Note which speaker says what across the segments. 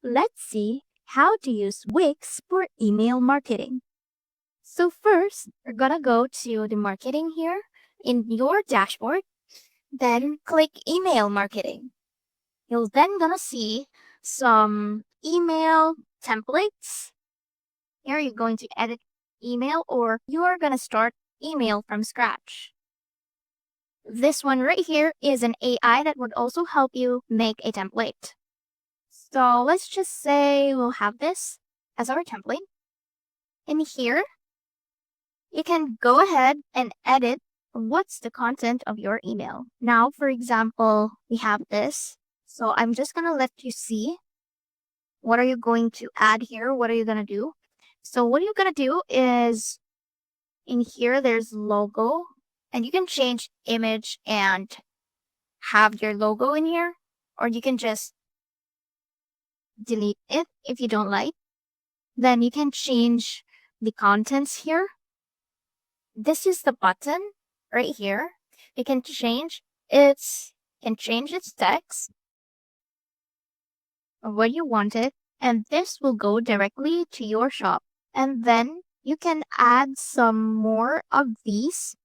Speaker 1: Let's see how to use Wix for email marketing. So first, we're gonna go to the marketing here in your dashboard, then click email marketing. You'll then gonna see some email templates. Here you're going to edit email or you're gonna start email from scratch. This one right here is an AI that would also help you make a template. So let's just say we'll have this as our template. In here, you can go ahead and edit what's the content of your email. Now, for example, we have this. So I'm just going to let you see what are you going to add here? What are you going to do? So what you're going to do is in here, there's logo and you can change image and have your logo in here, or you can just delete it if you don't like. Then you can change the contents here. This is the button right here. You can change its text or what you want it, and this will go directly to your shop. And then you can add some more of these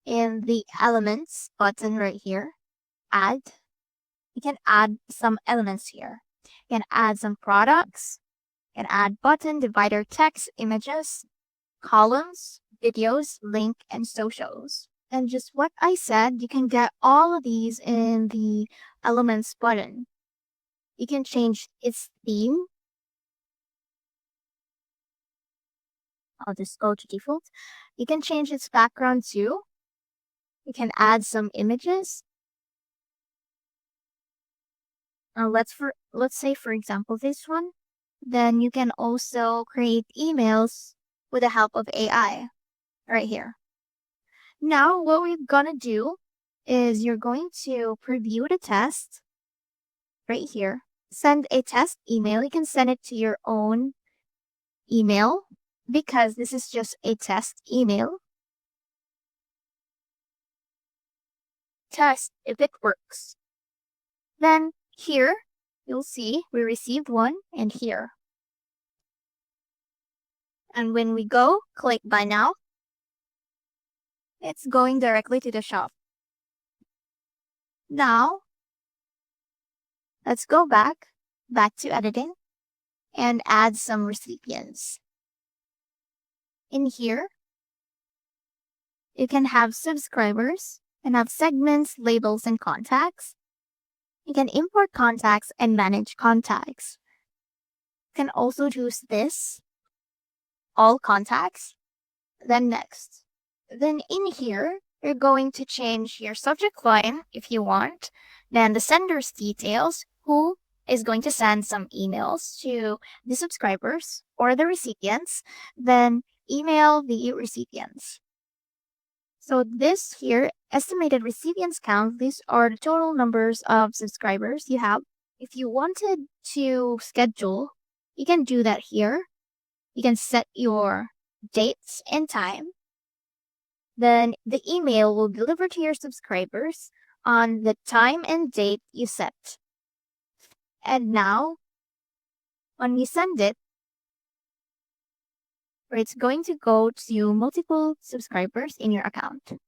Speaker 1: in the elements button right here. Add. You can add some elements here. You can add some products. You can add button, divider, text, images, columns, videos, link, and socials. And just what I said, you can get all of these in the elements button. You can change its theme. I'll just go to default. You can change its background too. You can add some images. Let's say for example this one. Then you can also create emails with the help of AI right here. Now what we're gonna do is you're going to preview the test right here. Send a test email. You can send it to your own email because this is just a test email. Test if it works. Then here, you'll see we received one and here. And when we go click buy now, it's going directly to the shop. Now, let's go back to editing and add some recipients. In here, you can have subscribers and have segments, labels, and contacts. You can import contacts and manage contacts. You can also choose this, all contacts, then next. Then in here, you're going to change your subject line if you want, then the sender's details, who is going to send some emails to the subscribers or the recipients, then email the recipients. So this here, estimated recipients count, these are the total numbers of subscribers you have. If you wanted to schedule, you can do that here. You can set your dates and time. Then the email will deliver to your subscribers on the time and date you set. And now, when you send it, it's going to go to multiple subscribers in your account.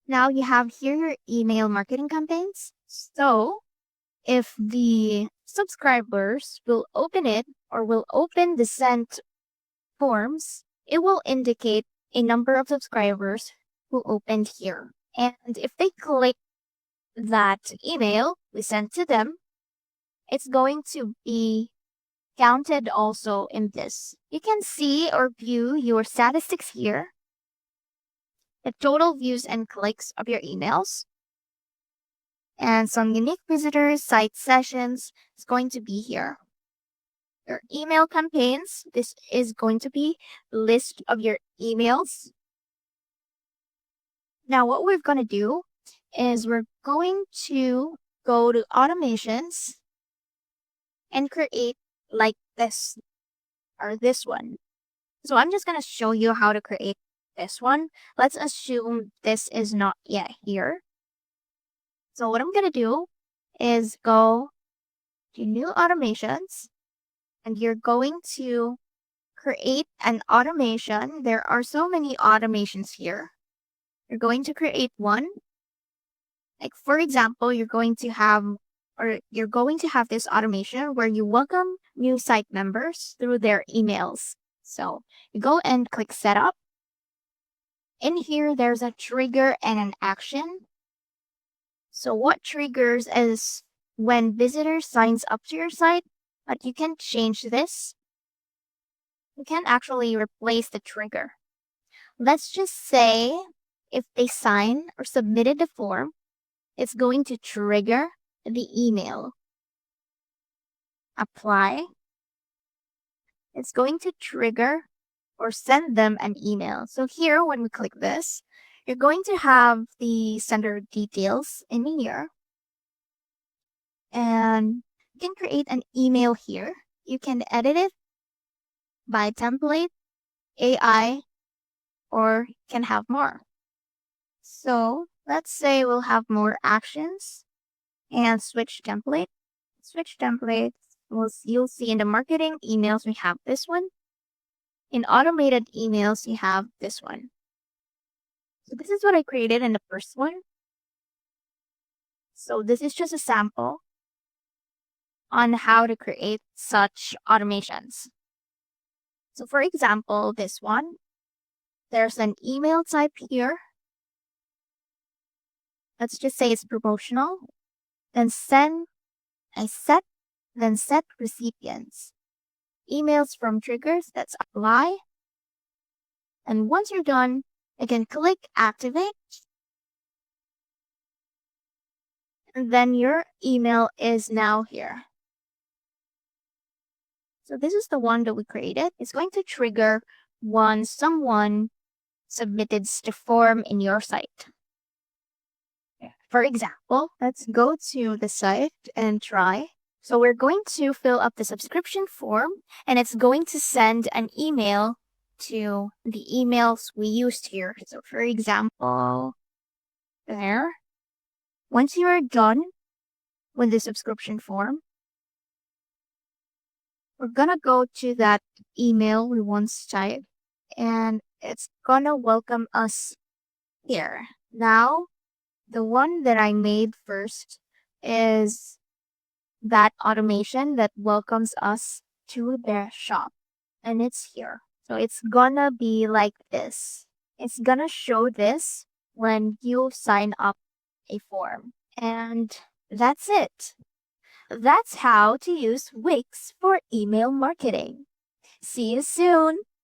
Speaker 1: Now you have here your email marketing campaigns. So if the subscribers will open it or will open the sent forms, it will indicate a number of subscribers who opened here. And if they click that email we sent to them, it's going to be counted also in this. You can see or view your statistics here, the total views and clicks of your emails, and some unique visitors, site sessions is going to be here. Your email campaigns, this is going to be the list of your emails. Now what we're going to do is we're going to go to automations and create like this or this one. So I'm just going to show you how to create this one. Let's assume this is not yet here. So what I'm going to do is go to new automations, and you're going to create an automation. There are so many automations here. You're going to create one. Like for example, you're going to have this automation where you welcome new site members through their emails. So you go and click setup. In here, there's a trigger and an action. So what triggers is when visitor signs up to your site, but you can change this. You can actually replace the trigger. Let's just say if they sign or submitted the form, it's going to trigger the email. Apply. It's going to trigger or send them an email. So here, when we click this, you're going to have the sender details in here. And you can create an email here. You can edit it by template, AI, or you can have more. So let's say we'll have more actions and switch template. Switch templates. You'll see in the marketing emails, we have this one. In automated emails, you have this one. So this is what I created in the first one. So this is just a sample on how to create such automations. So for example, this one, there's an email type here. Let's just say it's promotional. Then set recipients. Emails from triggers, that's apply. And once you're done, you can click activate. And then your email is now here. So this is the one that we created. It's going to trigger once someone submitted the form in your site. For example, let's go to the site and try. So we're going to fill up the subscription form, and it's going to send an email to the emails we used here. So for example, there. Once you are done with the subscription form, we're gonna go to that email we once typed, and it's gonna welcome us here. Now, the one that I made first is that automation that welcomes us to their shop, and it's here. So it's gonna be like this. It's gonna show this when you sign up a form. And that's it. That's how to use Wix for email marketing. See you soon.